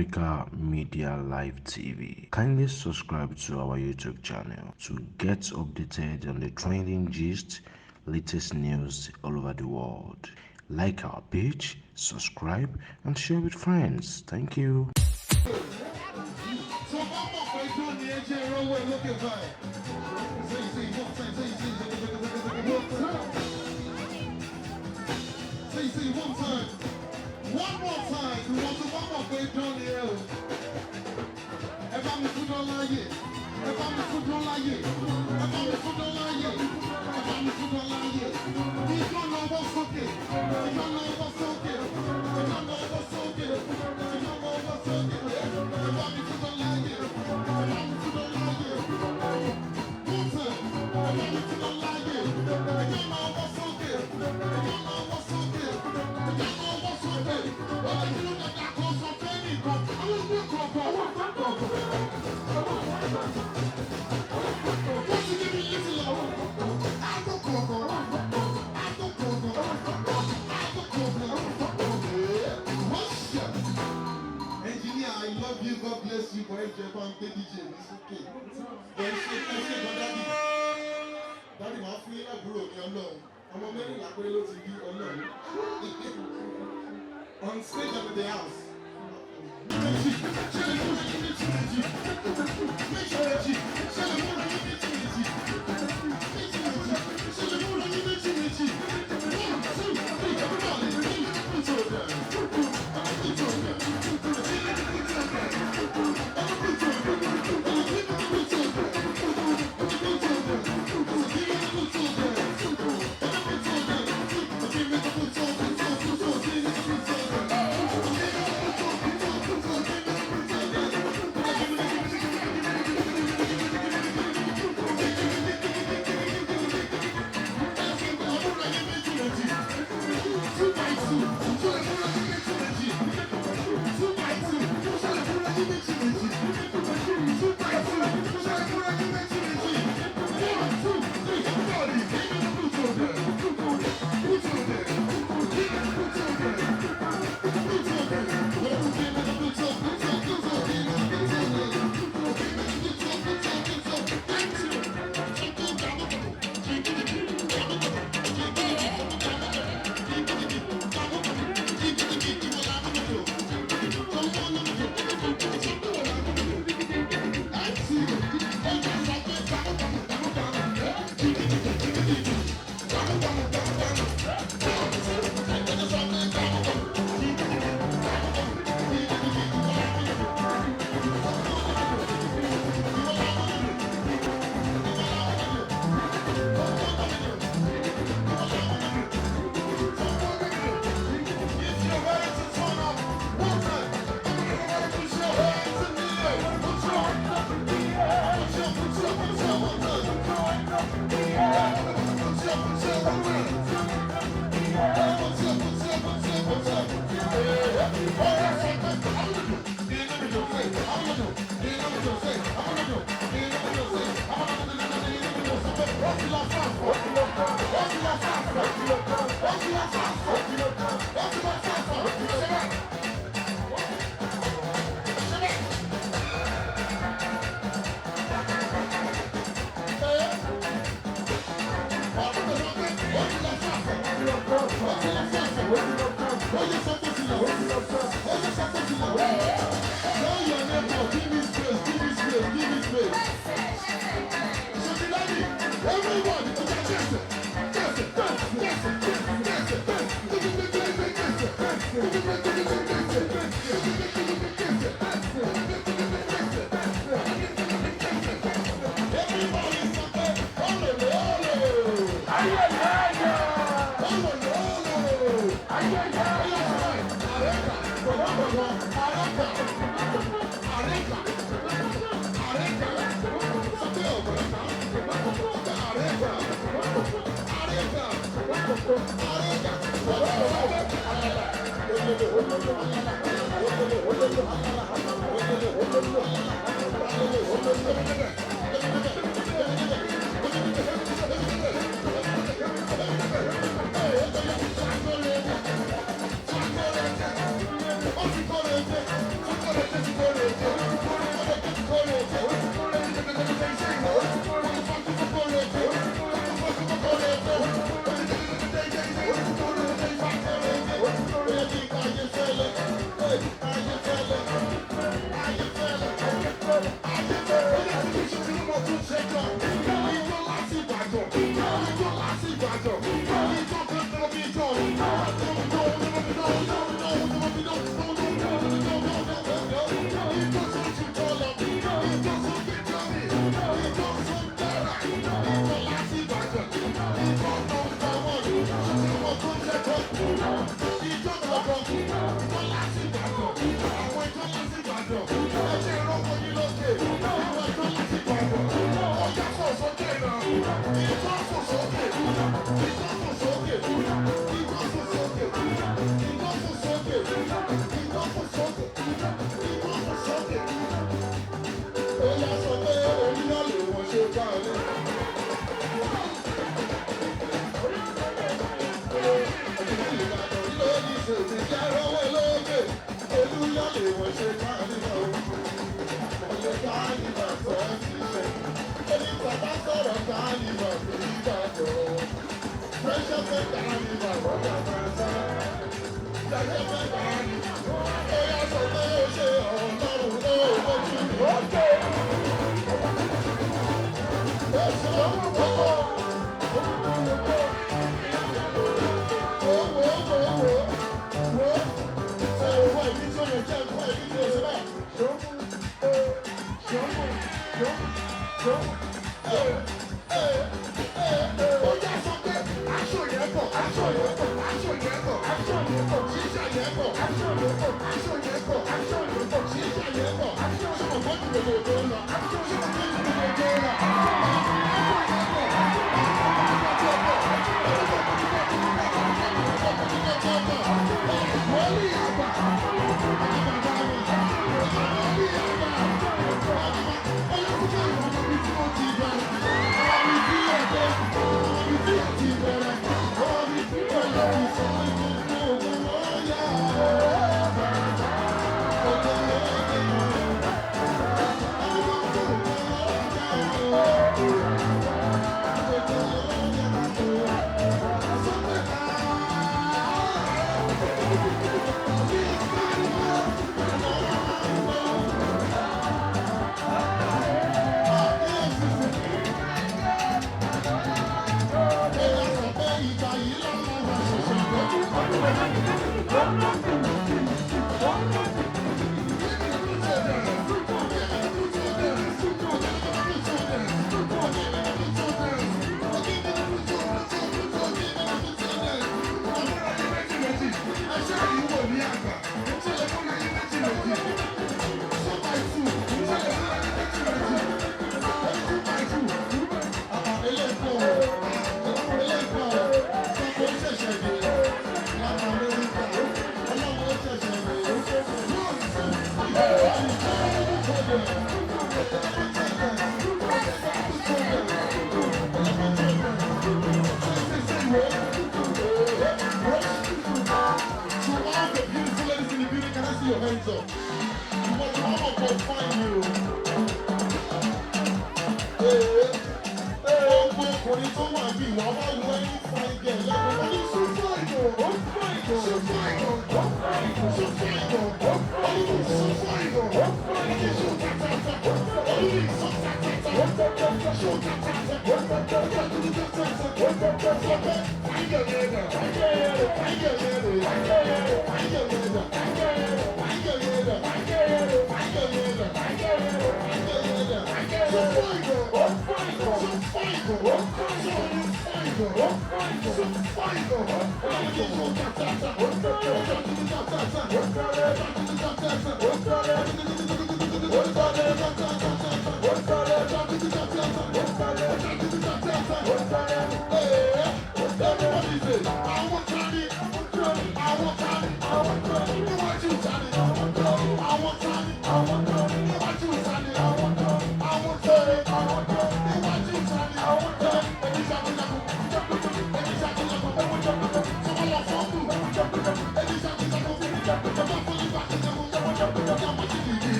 Africa Media Live TV. Kindly subscribe to our YouTube channel to get updated on the trending gist, latest news all over the world. Like our page, subscribe, and share with friends. Thank you. One more time, we want to one more way down the hill. If I'm the food on like it, if I'm the food on like it, if I'm the food on like it, if I'm the food on like it. You don't know what's okay, you don't know what's okay, you don't know what's okay, you don't know what's okay. If I'm the food on like it, if I'm the food on like it. One time, if I'm the food on like it, you don't know what's okay, you don't know what's okay, you don't know what's okay. Well, you know that that goes on baby, but I will be what's it give me easy love? I go coco, I go coco, I go coco. What's up? Engineer, I love you, God bless you, for Japan, DJ, it's okay. Then say, daddy. Daddy, my free la bro, me alone. I'm a man like Willow TV alone. On stage at the house.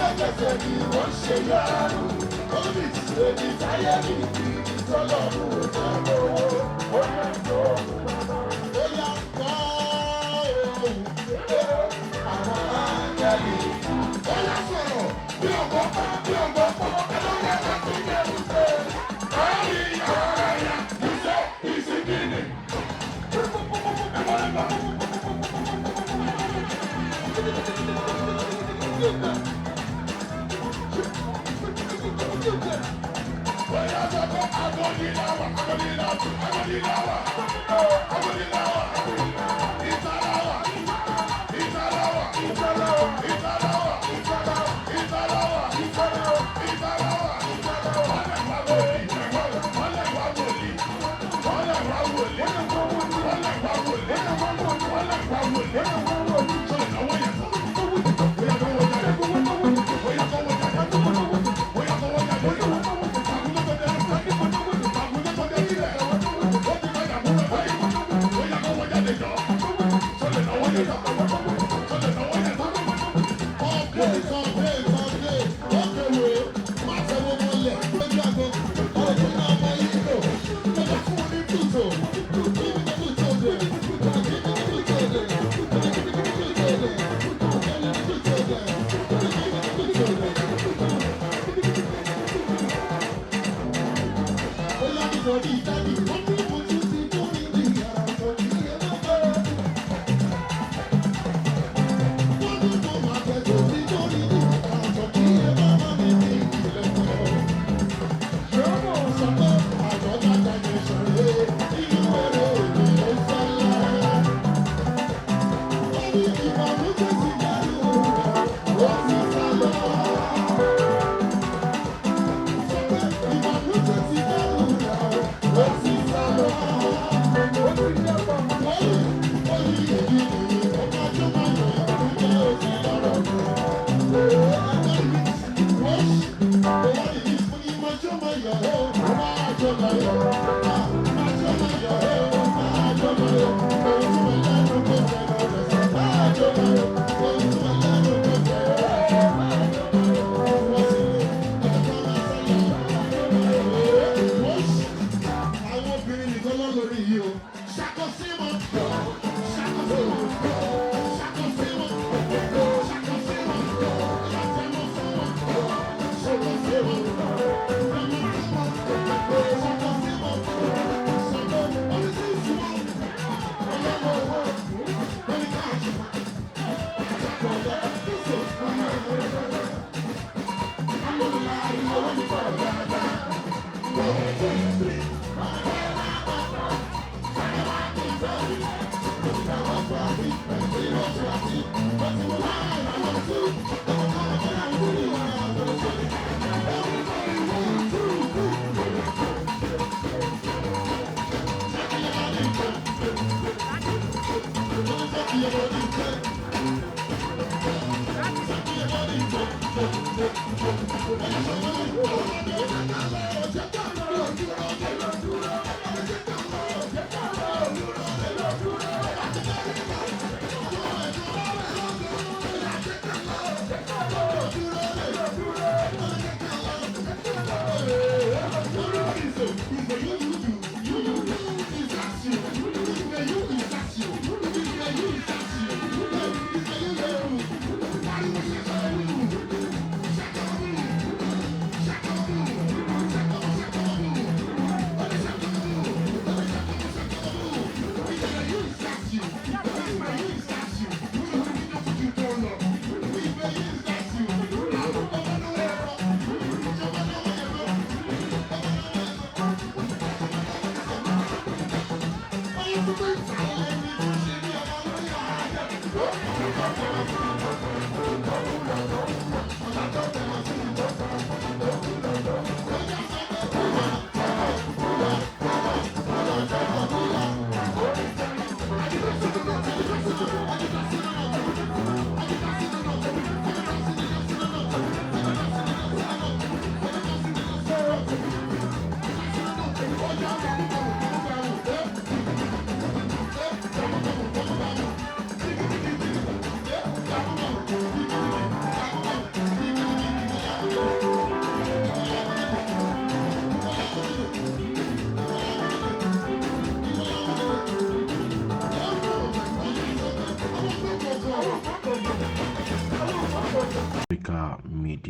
lẹ́sẹ̀kẹsẹ̀ ni wọ́n ṣe yára. Èmi táyé mi kì í tọ́lọ́run ò jẹ́ lówó. Ó yẹ kó ó yá kọ́ òun. Àwọn áńgẹ́lì. Ó yá sọ̀rọ̀ bí ọ̀gbọ́n pa bí ọ̀gbọ́n pọ̀. Ẹlọ́wọ́ ẹ̀ka ti yẹ ìṣe. Ayé ìyàrá ya ìṣe ìṣìkìnnì.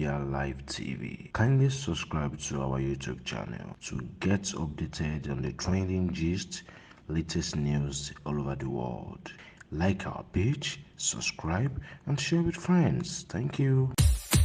Ethiopia Live TV. Kindly subscribe to our YouTube channel to get updated on the trending gist, latest news all over the world. Like our page, subscribe, and share with friends. Thank you.